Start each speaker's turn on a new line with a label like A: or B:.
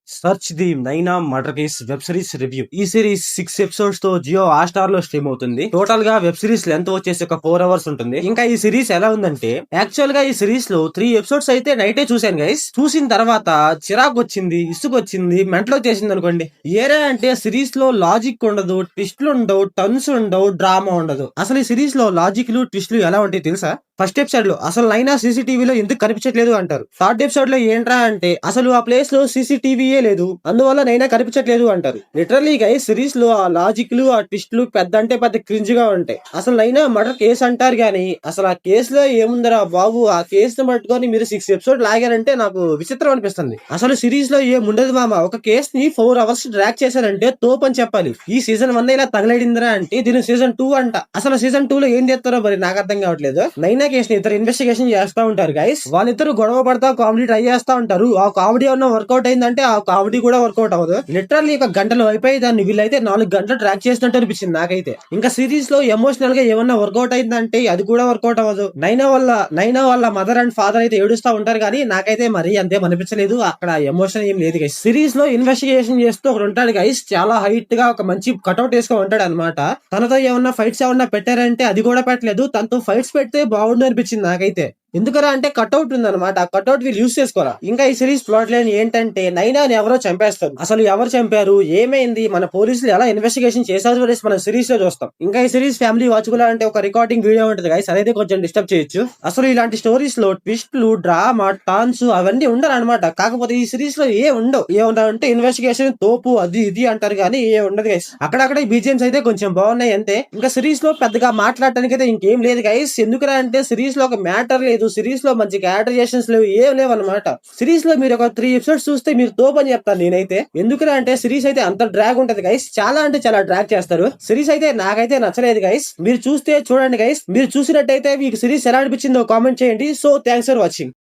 A: Search the నైనా murder case web series review. ఈ series 6 episodes తో జియో హాట్‌స్టార్ లో స్ట్రీమ్ అవుతుంది. టోటల్ గా వెబ్ సిరీస్ లెంత్ వచ్చేసి ఒక 4 అవర్స్ ఉంటుంది. ఇంకా ఈ సిరీస్ ఎలా ఉందంటే, యాక్చువల్ గా ఈ సిరీస్ లో 3 ఎపిసోడ్స్ అయితే నైటే చూశాను గైస్. చూసిన తర్వాత చిరాకు వచ్చింది, ఇసుకొచ్చింది, మెంటల్ వచ్చేసింది అనుకోండి. ఏరే అంటే సిరీస్ లో లాజిక్ ఉండదు, ట్విస్ట్లు ఉండవు, టర్న్స్ ఉండవు, డ్రామా ఉండదు. అసలు ఈ సిరీస్ లో లాజిక్లు ట్విస్ట్లు ఎలా ఉంటాయి తెలుసా? ఫస్ట్ ఎపిసోడ్ లో అసలు నైనా సీసీటీవీలో ఎందుకు కనిపించట్లేదు అంటారు. థర్డ్ ఎపిసోడ్ లో ఏంట్రా అంటే అసలు ఆ ప్లేస్ లో సీసీటీవీయే లేదు, అందువల్ల నైనా కనిపించట్లేదు అంటారు. లిటరలీ గైస్ సిరీస్ లో ఆ లాజిక్లు ఆ ట్విస్ట్లు పెద్ద అంటే పెద్ద క్రింజ్ గా ఉంటాయి. అసలు నైనా మర్డర్ కేసు అంటారు గానీ అసలు ఆ కేసులో ఏముందరా బాబు, ఆ కేసును పట్టుకొని మీరు 6 ఎపిసోడ్ లాగారంటే నాకు విచిత్రం అనిపిస్తుంది. అసలు సిరీస్ లో ఏముండదు మామ. ఒక కేసు ని 4 అవర్స్ డ్రాక్ చేశారంటే తోపు అని చెప్పాలి. ఈ సీజన్ 1 ఇలా తగలడిందిరా అంటే దీని సీజన్ 2 అంట. అసలు సీజన్ 2 లో ఏం చేస్తారో మరి నాకు అర్థం కావట్లేదు. నైనా కేసు ని ఇద్దరు ఇన్వెస్టిగేషన్ చేస్తా ఉంటారు గైస్. వాళ్ళిద్దరు గొడవ పడతా కామెడీ ట్రై చేస్తా ఉంటారు. ఆ కామెడీ ఏమన్నా వర్కౌట్ అయిందంటే ఆ కామెడీ కూడా వర్కౌట్ అవ్వదు. లిటరల్లీ ఒక గంటలో అయిపోయి దాన్ని వీళ్ళైతే 4 గంటలు ట్రాక్ చేసినట్టు అనిపించింది నాకైతే. ఇంకా సిరీస్ లో ఎమోషనల్ గా ఏమన్నా వర్కౌట్ అయిందంటే అది కూడా వర్కౌట్ అవ్వదు. నైనా వాళ్ళ మదర్ అండ్ ఫాదర్ అయితే ఏడుస్తా ఉంటారు కానీ నాకైతే మరీ అంతేం అనిపించలేదు. అక్కడ ఎమోషన్ ఏం లేదు గైస్. సిరీస్ లో ఇన్వెస్టిగేషన్ చేస్తూ ఒకడు ఉంటాడు గైస్, చాలా హైట్ గా ఒక మంచి కటౌట్ వేసుకొని ఉంటాడు అనమాట. తనతో ఏమన్నా ఫైట్స్ ఏమన్నా పెట్టారంటే అది కూడా పెట్టలేదు. తనతో ఫైట్స్ పెడితే బాగుండు అనిపించింది నాకైతే. ఎందుకరా అంటే కట్అవుట్ ఉందన్నమాట. ఆ కట్అవుట్ వీళ్ళు యూస్ చేసుకోరా. ఇంకా ఈ సిరీస్ ప్లాట్ లైన్ ఏంటంటే నైనాని ఎవరో చంపేస్తారు. అసలు ఎవరు చంపారు, ఏమైంది, మన పోలీసులు ఎలా ఇన్వెస్టిగేషన్ చేశారు అనేసి మనం సిరీస్ లో చూస్తాం. ఇంకా ఈ సిరీస్ ఫ్యామిలీ వాచబుల్ అంటే ఒక రికార్డింగ్ వీడియో ఉంటుంది గైస్, అదైతే కొంచెం డిస్టర్బ్ చేయొచ్చు. అసలు ఇలాంటి స్టోరీస్ లో ట్విస్ట్లు, డ్రామా, టాన్స్ అవన్నీ ఉండరన్నమాట. కాకపోతే ఈ సిరీస్ లో ఉండవు. ఏముందంటే ఇన్వెస్టిగేషన్ తోపు అది ఇది అంటారు కానీ ఉండదు గైస్. అక్కడక్కడ బీజిఎంస్ అయితే కొంచెం బాగున్నాయి అంతే. ఇంకా సిరీస్ లో పెద్దగా మాట్లాడటానికి అయితే ఇంకేం లేదు గైస్. ఎందుకురా అంటే సిరీస్ లో ఒక మ్యాటర్ లేదు, సిరీస్ లో మంచి క్యారెక్టరైజేషన్స్ లేవు, ఏం లేవు అనమాట. సిరీస్ లో మీరు ఒక 3 ఎపిసోడ్స్ చూస్తే మీరు తోపు అని చెప్తాను నేనైతే. ఎందుకురా అంటే సిరీస్ అయితే అంత డ్రాగ్ ఉంటది గైస్, చాలా అంటే చాలా డ్రాగ్ చేస్తారు. సిరీస్ అయితే నాకైతే నచ్చలేదు గైస్. మీరు చూస్తే చూడండి గైస్. మీరు చూసినట్టయితే మీకు సిరీస్ ఎలా అనిపించిందో కామెంట్ చేయండి. So thanks for watching.